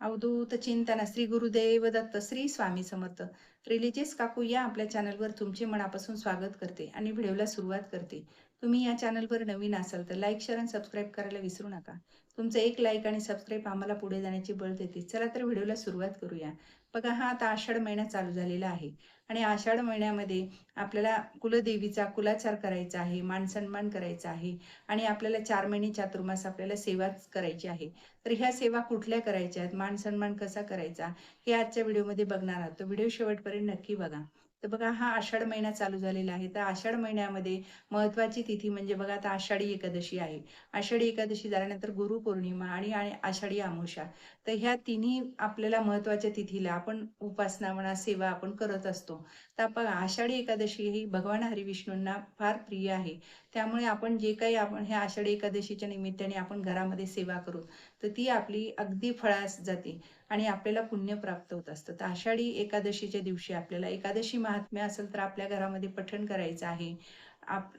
अवधूत चिंतन श्री गुरुदेव दत्त श्री स्वामी समर्थ. रिलीजियस काकू या आपल्या चॅनलवर तुमचे मनापासून स्वागत करते आणि व्हिडिओला सुरुवात करते. तुम्ही या चॅनलवर नवीन असाल तर लाईक शेअर आणि सबस्क्राईब करायला विसरू नका. तुमचं एक लाईक आणि सबस्क्राईब आम्हाला पुढे जाण्याची बळ देते. चला तर व्हिडिओला सुरुवात करूया. बघा, हा आता आषाढ महिना चालू झालेला आहे आणि आषाढ महिन्यामध्ये आपल्याला कुलदेवीचा कुलाचार करायचा आहे, मानसन्मान करायचा आहे आणि आपल्याला 4 महिने चातुर्मास आपल्याला सेवाच करायची आहे. तर ह्या सेवा कुठल्या करायच्या आहेत, मान सन्मान कसा करायचा, हे आजच्या व्हिडिओमध्ये बघणार आहात. तर व्हिडिओ शेवटपर्यंत नक्की बघा. तर बघा, हा आषाढ महिना चालू झालेला आहे. तर आषाढ महिन्यामध्ये महत्वाची तिथी म्हणजे बघा, आता आषाढी एकादशी आहे. आषाढी एकादशी झाल्यानंतर गुरुपौर्णिमा आणि आणि आषाढी अमावस्या. तर ह्या तिन्ही आपल्याला महत्वाच्या तिथीला आपण उपासना म्हणा, सेवा आपण करत असतो. तर बघा, आषाढी एकादशी ही भगवान हरिविष्णूंना फार प्रिय आहे. त्यामुळे आपण जे काही आपण ह्या आषाढी एकादशीच्या निमित्ताने आपण घरामध्ये सेवा करू, तर ती आपली अगदी फळास जाते आणि आपल्याला पुण्य प्राप्त होत असतं. तर आषाढी एकादशीच्या दिवशी आपल्याला एकादशी महात्म्य असेल तर आपल्या घरामध्ये पठण करायचं आहे.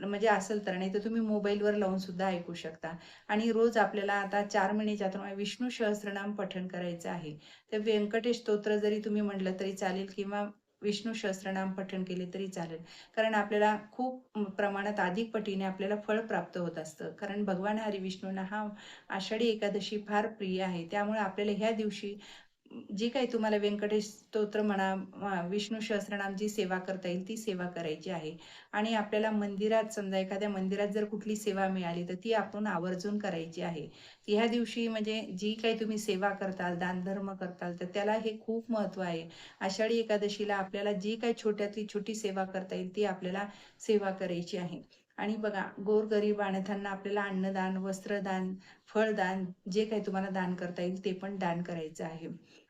म्हणजे असेल तर, नाही तर तुम्ही मोबाईलवर लावून सुद्धा ऐकू शकता. आणि रोज आपल्याला आता 4 महिन्याच्या आत विष्णू सहस्त्रनाम पठण करायचं आहे. तर व्यंकटेश स्तोत्र जरी तुम्ही म्हटलं तरी चालेल किंवा विष्णू सहस्त्रनाम पठण केले तरी चालेल. कारण आपल्याला खूप प्रमाणात अधिक पटीने आपल्याला फळ प्राप्त होत असतं. कारण भगवान हरिविष्णूंना हा आषाढी एकादशी फार प्रिय आहे. त्यामुळे आपल्याला ह्या दिवशी जी काही तुम्हाला व्यंकटेश स्तोत्र म्हणा, विष्णू सहस्त्रनाम जी सेवा करता येईल ती सेवा करायची आहे. आणि आपल्याला मंदिरात, समजा एखाद्या मंदिरात जर कुठली सेवा मिळाली तर ती आपण आवर्जून करायची आहे. ह्या दिवशी म्हणजे जी काही तुम्ही सेवा करताल, दानधर्म करताल, तर त्याला हे खूप महत्त्व आहे. आषाढी एकादशीला आपल्याला जी काही छोट्यातली छोटी सेवा करता येईल ती आपल्याला सेवा करायची आहे. आणि बघा, गोरगरीब अनाथांना आपल्याला अन्नदान, वस्त्रदान, फळदान, जे काही तुम्हाला दान करता येईल ते पण दान करायचं आहे.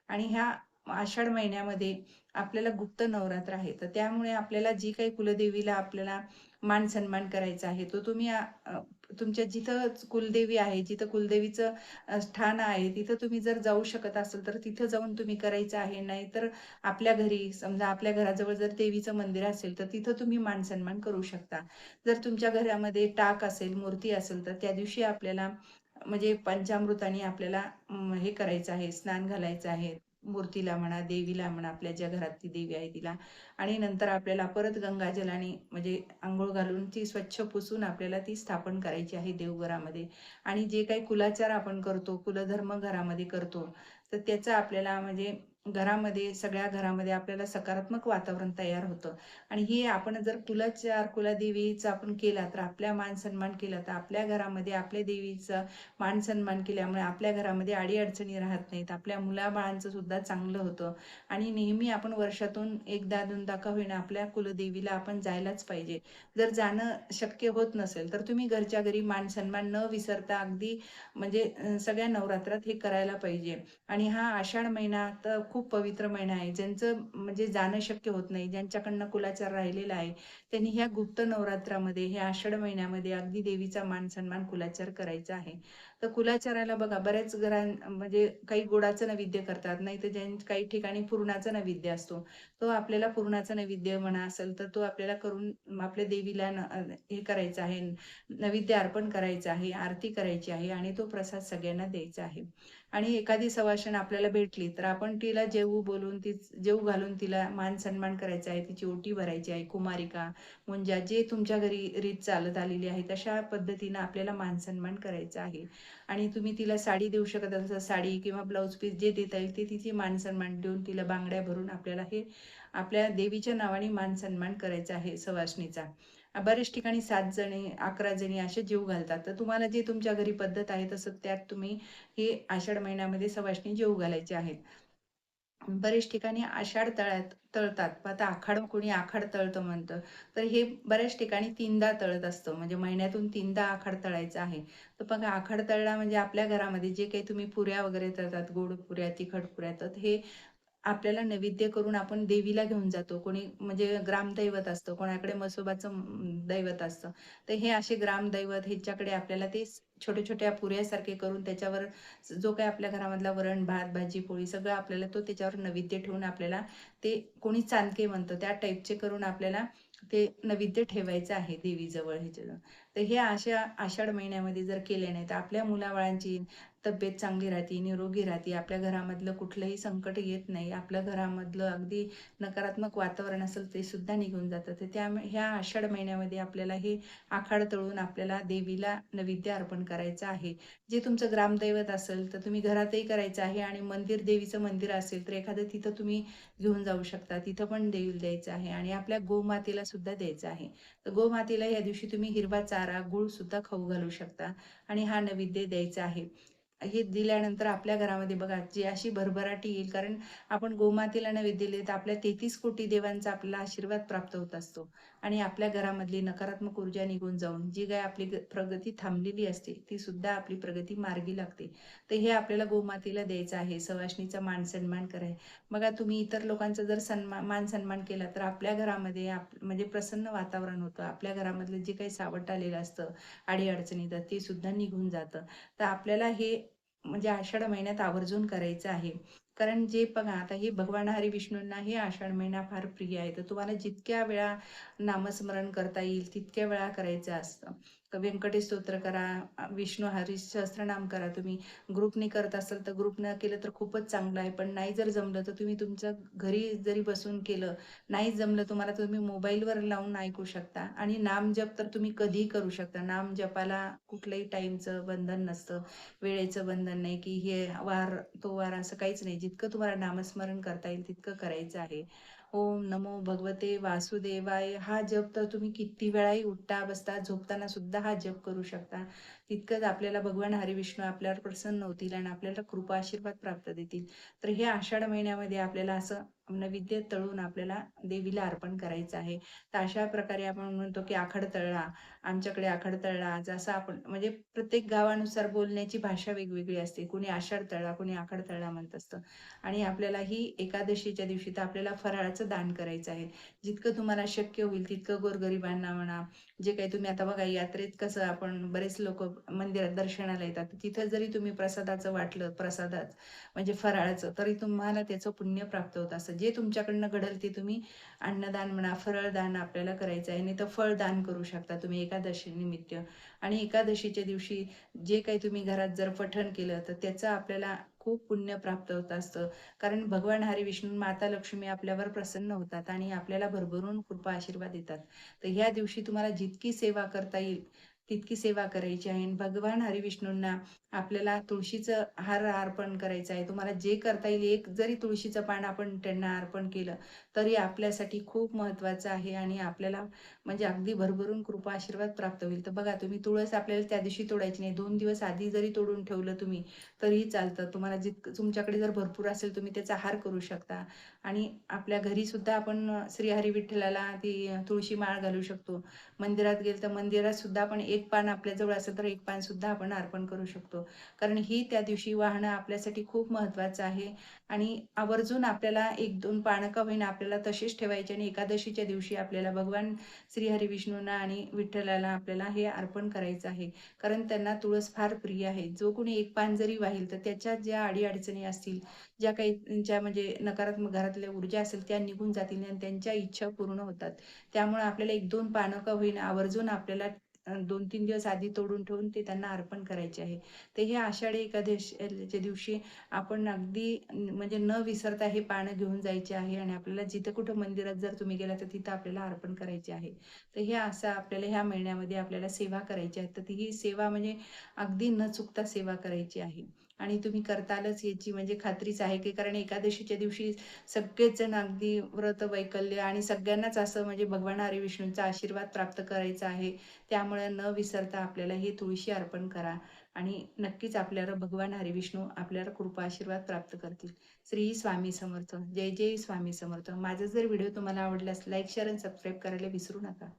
आणि ह्या आषाढ महिन्यामध्ये आपल्याला गुप्त नवरात्र आहे. तर त्यामुळे आपल्याला जी काही कुलदेवीला आपल्याला मान सन्मान करायचा आहे, तो तुम्ही तुमच्या जिथं कुलदेवी आहे, जिथं कुलदेवीचं स्थान आहे, तिथं तुम्ही जर जाऊ शकत असाल तर तिथं जाऊन तुम्ही करायचं आहे. नाहीतर आपल्या घरी, समजा आपल्या घराजवळ जर देवीचं मंदिर असेल तर तिथं तुम्ही मान सन्मान करू शकता. जर तुमच्या घरामध्ये टाक असेल, मूर्ती असेल, तर त्या दिवशी आपल्याला म्हणजे पंचामृताने आपल्याला हे करायचं आहे, स्नान घालायचं आहे. मूर्तीला म्हणा, देवीला म्हणा, आपल्या ज्या घरात ती देवी आहे तिला. आणि नंतर आपल्याला परत गंगाजलाने म्हणजे अंघोळ घालून ती स्वच्छ पुसून आपल्याला ती स्थापन करायची आहे देवघरामध्ये. आणि जे काही कुलाचार आपण करतो, कुलधर्म घरामध्ये करतो, तर त्याचा आपल्याला म्हणजे घरामध्ये, सगळ्या घरामध्ये आपल्याला सकारात्मक वातावरण तयार होतं. आणि हे आपण जर कुलाचार, कुलदेवीचा आपण केला, तर आपल्या मान सन्मान केला, तर आपल्या घरामध्ये आपल्या देवीचा मान सन्मान केल्यामुळे आपल्या घरामध्ये अडी-अडचणी राहत नाहीत. आपल्या मुलाबाळांचं सुद्धा चांगलं होतं. आणि नेहमी आपण वर्षातून एकदा दोनदा का होईना आपल्या कुलदेवीला आपण जायलाच पाहिजे. जर जाणं शक्य होत नसेल, तर तुम्ही घरच्या घरी मान सन्मान न विसरता अगदी म्हणजे सगळ्या नवरात्रात हे करायला पाहिजे. आणि हा आषाढ महिना तर खूप पवित्र महिना आहे. ज्यांचं म्हणजे जाणं शक्य होत नाही, ज्यांच्याकडनं कुलाचार राहिलेला आहे, त्यांनी ह्या गुप्त नवरात्रामध्ये, ह्या आषाढ महिन्यामध्ये अगदी देवीचा मान सन्मान, कुलाचार करायचा आहे. तर कुलाचाराला बघा, बऱ्याच म्हणजे काही गोडाचं नैवेद्य करतात, नाही तर काही ठिकाणी पुरणाचा नैवेद्य असतो. तो आपल्याला पुरणाचा नैवेद्य म्हणा असेल तर तो आपल्याला करून आपल्या देवीला हे करायचं आहे, नैवेद्य अर्पण करायचं आहे, आरती करायची आहे आणि तो प्रसाद सगळ्यांना द्यायचा आहे. आणि एखादी सवाष्ण आपल्याला भेटली तर आपण तिला जेवू बोलून, ती जेवू घालून तिला मान सन्मान करायचा आहे, तिची ओटी भरायची आहे. कुमारिका, मुंजा, जे तुमच्या घरी रीत चालत आलेली आहे तशा पद्धतीनं आपल्याला मान सन्मान करायचा आहे. आणि तुम्ही तिला साडी देऊ शकत असाल, साडी किंवा ब्लाऊज पीस जे देता येईल ते तिची मान सन्मान देऊन, तिला बांगड्या भरून आपल्याला हे आपल्या देवीच्या नावाने मान सन्मान करायचा आहे सवाष्णीचा. बऱ्याच ठिकाणी 7 जणी, 11 जणी असे जेवू घालतात. तर तुम्हाला जे तुमच्या घरी पद्धत आहे तसं त्यात तुम्ही हे आषाढ महिन्यामध्ये सवाष्णी जेवू घालायचे आहेत. बरेच ठिकाणी आषाढ तळतात. पण आता आखाड, कोणी आखाड तळतं म्हणतं. तर हे बऱ्याच ठिकाणी 3दा तळत असतं. म्हणजे महिन्यातून 3दा आखाड तळायचा आहे. तर बघा, आखाड तळला म्हणजे आपल्या घरामध्ये जे काही तुम्ही पुऱ्या वगैरे तळतात, गोड पुऱ्या, तिखट पुऱ्या, तर हे आपल्याला नैवेद्य करून आपण देवीला घेऊन जातो. कोणी म्हणजे ग्रामदैवत असतं, कोणाकडे म्हसोबाचं दैवत असतं. तर हे असे ग्रामदैवत ह्याच्याकडे आपल्याला ते छोट्या-छोट्या पुऱ्यासारखे करून त्याच्यावर जो काही आपल्या घरामधला वरण, भात, भाजी, पोळी सगळं आपल्याला तो त्याच्यावर नैवेद्य ठेवून आपल्याला ते, कोणी चांदके म्हणतं, त्या टाईपचे करून आपल्याला ते नैवेद्य ठेवायचं आहे देवीजवळ ह्याच्याजवळ. तर हे अशा आषाढ महिन्यामध्ये जर केले नाही, तर आपल्या मुलाबाळांची तब्येत चांगली राहते, निरोगी राहते. आपल्या घरामधलं कुठलंही संकट येत नाही. आपल्या घरामधलं अगदी नकारात्मक वातावरण असेल ते सुद्धा निघून जातं. तर त्यामुळे ह्या आषाढ महिन्यामध्ये आपल्याला हे आखाड तळून आपल्याला देवीला नैवेद्य अर्पण करायचं आहे. जे तुमचं ग्रामदैवत असेल तर तुम्ही घरातही करायचं आहे आणि देवीचं मंदिर असेल तर एखादं तिथं तुम्ही घेऊन जाऊ शकता. तिथं पण देवीला द्यायचं आहे आणि आपल्या गोमातेला सुद्धा द्यायचं आहे. तर गोमातेला या दिवशी तुम्ही हिरवा चारा, गूळ सुद्धा खाऊ घालू शकता आणि हा नैवेद्य द्यायचा आहे. हे दिल्यानंतर आपल्या घरामध्ये बघा जी अशी भरभराटी येईल, कारण आपण गोमातेला नैवेद्य दिले तर आपल्या 33 कोटी देवांचा आपल्याला आशीर्वाद प्राप्त होत असतो आणि आपल्या घरामधली नकारात्मक ऊर्जा निघून जाऊन जी काही आपली प्रगती थांबलेली असते ती सुद्धा आपली प्रगती मार्गी लागते. तर हे आपल्याला गोमातेला द्यायचं आहे. सवाष्णीचा मान सन्मान कराय. बघा तुम्ही इतर लोकांचा जर मान सन्मान केला तर आपल्या घरामध्ये म्हणजे प्रसन्न वातावरण होतं. आपल्या घरामधलं जे काही सावट आलेलं असतं, अडी-अडचणी तर ते सुद्धा निघून जातं. तर आपल्याला हे म्हणजे आषाढ महिन्यात आवर्जून करायचं आहे. कारण जे बघा आता हे भगवान हरी विष्णूंना हे आषाढ महिना फार प्रिय आहे. तर तुम्हाला जितक्या वेळा नामस्मरण करता येईल तितक्या वेळा करायचं असतं. व्यंकटेश स्तोत्र करा, विष्णू हरी सहस्त्रनाम करा. तुम्ही ग्रुपने करत असाल तर ग्रुपनं केलं तर खूपच चांगलं आहे. पण नाही जर जमलं तर तुम्ही तुमच्या घरी जरी बसून केलं, नाही जमलं तुम्हाला तुम्ही मोबाईलवर लावून ऐकू शकता आणि नामजप तर तुम्ही कधीही करू शकता. नामजपाला कुठलंही टाईमचं बंधन नसतं. वेळेचं बंधन नाही, की हे वार, तो वार असं काहीच नाही. जितकं तुम्हाला नामस्मरण करता येईल तितकं करायचं आहे. ओम नमो भगवते वासुदेवाय हा जप तर तुम्ही किती वेळाही उठता, बसता, झोपताना सुद्धा हा जप करू शकता. तितकंच आपल्याला भगवान हरिविष्णू आपल्यावर प्रसन्न होतील आणि आपल्याला कृपा आशीर्वाद प्राप्त देतील. तर हे आषाढ महिन्यामध्ये आपल्याला असं नैवेद्य तळून आपल्याला देवीला अर्पण करायचं आहे. तर अशा प्रकारे आपण म्हणतो, की आखाड तळला, आमच्याकडे आखाड तळला. जसं आपण म्हणजे प्रत्येक गावानुसार बोलण्याची भाषा वेगवेगळी असते. कुणी आषाढ तळला, कुणी आखाड तळला म्हणत असतं. आणि आपल्याला ही एकादशीच्या दिवशी तर आपल्याला फराळाचं दान करायचं आहे. जितकं तुम्हाला शक्य होईल तितकं गोरगरिबांना म्हणा, जे काही तुम्ही आता बघा यात्रेत कसं आपण बरेच लोकं मंदिरात दर्शनाला येतात. तिथं जरी तुम्ही प्रसादाचं वाटलं, प्रसादात म्हणजे फराळाचं, तरी तुम्हाला त्याचं पुण्य प्राप्त होत असतं. जे तुमच्याकडनं घडेल ते तुम्ही अन्नदान म्हणा, फराळदान आपल्याला करायचं आहे. नाहीतर फळदान करू शकता तुम्ही एकादशी निमित्त. आणि एकादशीच्या दिवशी जे काही तुम्ही घरात जर पठण केलं तर त्याचं आपल्याला खूप पुण्य प्राप्त होत असतं. कारण भगवान हरी विष्णू, माता लक्ष्मी आपल्यावर प्रसन्न होतात आणि आपल्याला भरभरून कृपा आशीर्वाद देतात. तर ह्या दिवशी तुम्हाला जितकी सेवा करता येईल तितकी सेवा करायची आहे. आणि भगवान हरिविष्णूंना आपल्याला तुळशीचं हार अर्पण करायचं आहे. तुम्हाला जे करता येईल, एक जरी तुळशीचं पान आपण त्यांना अर्पण केलं तरी आपल्यासाठी खूप महत्त्वाचं आहे आणि आपल्याला म्हणजे अगदी भरभरून कृपा आशीर्वाद प्राप्त होईल. तर बघा तुम्ही तुळस आपल्याला त्या दिवशी तोडायची नाही. 2 दिवस आधी जरी तोडून ठेवलं तुम्ही तरीही चालतं. तुम्हाला जितकं तुमच्याकडे जर भरपूर असेल तुम्ही त्याचा हार करू शकता. आणि आपल्या घरी सुद्धा आपण श्रीहरी विठ्ठलाला ती तुळशी माळ घालू शकतो. मंदिरात गेलं तर मंदिरात सुद्धा आपण एक पान आपल्याजवळ असेल तर एक पान सुद्धा आपण अर्पण करू शकतो. कारण ही त्या दिवशी वाहणं आपल्यासाठी खूप महत्त्वाचं आहे आणि आवर्जून आपल्याला 1-2 पानं का होईना आपल्याला तशीच ठेवायची आणि एकादशीच्या दिवशी आपल्याला भगवान श्रीहरी विष्णूंना आणि विठ्ठलाला आपल्याला हे अर्पण करायचं आहे. कारण त्यांना तुळस फार प्रिय आहे. जो कोणी एक पान जरी वाहील तर त्याच्यात ज्या अडी-अडचणी असतील, ज्या काही त्यांच्या म्हणजे नकारात्मक घरातल्या ऊर्जा असेल त्या निघून जातील आणि त्यांच्या इच्छा पूर्ण होतात. त्यामुळे आपल्याला 1-2 पानं का होईना आवर्जून आपल्याला 2-3 दिवस आधी तोडून ठेवून ते त्यांना अर्पण करायचे आहे. तर हे आषाढी एकादशीच्या दिवशी आपण अगदी म्हणजे न विसरता हे पानं घेऊन जायचे आहे आणि आपल्याला जिथं कुठं मंदिरात जर तुम्ही गेला तर तिथं आपल्याला अर्पण करायचे आहे. तर हे असं आपल्याला ह्या महिन्यामध्ये आपल्याला सेवा करायची आहे. तर ती ही सेवा म्हणजे अगदी न चुकता सेवा करायची आहे. आणि तुम्ही करतालच याची म्हणजे खात्रीच आहे, की कारण एकादशीच्या दिवशी सगळेच जण अगदी व्रत वैकल्य आणि सगळ्यांनाच असं म्हणजे भगवान हरी विष्णूंचा आशीर्वाद प्राप्त करायचा आहे. त्यामुळे न विसरता आपल्याला हे तुळशी अर्पण करा आणि नक्कीच आपल्याला भगवान हरी विष्णू आपल्याला कृपा आशीर्वाद प्राप्त करतील. श्री स्वामी समर्थ. जय जय स्वामी समर्थ. माझा जर व्हिडिओ तुम्हाला आवडल्यास लाईक, शेअर आणि सबस्क्राईब करायला विसरू नका.